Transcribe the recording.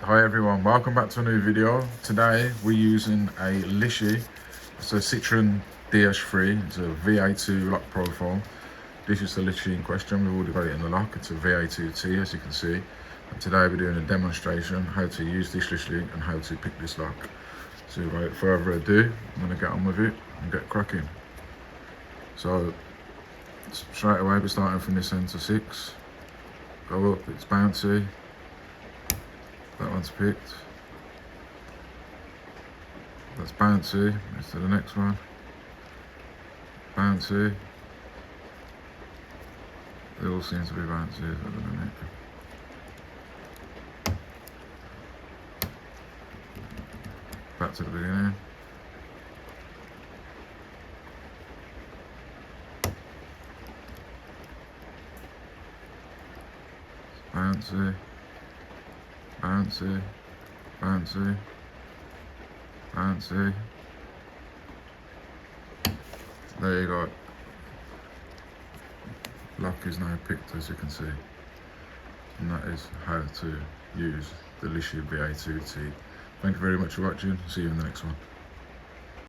Hi everyone, welcome back to a new video. Today we're using a Lishi. It's a Citroen DS3. It's a VA2 lock profile. This is the Lishi in question. We've already got it in the lock. It's a VA2T, as you can see. And today we're doing a demonstration how to use this Lishi and how to pick this lock. So without further ado, I'm going to get on with it and get cracking. So straight away we're starting from this end to 6. Go up, it's bouncy. That one's picked. That's bouncy. Let's do the next one. Bouncy. They all seem to be bouncy at the minute. Back to the beginning. Bouncy. Bouncy, bouncy, bouncy. There you go. Lock is now picked, as you can see. And that is how to use the Lishi VA2T. Thank you very much for watching. See you in the next one.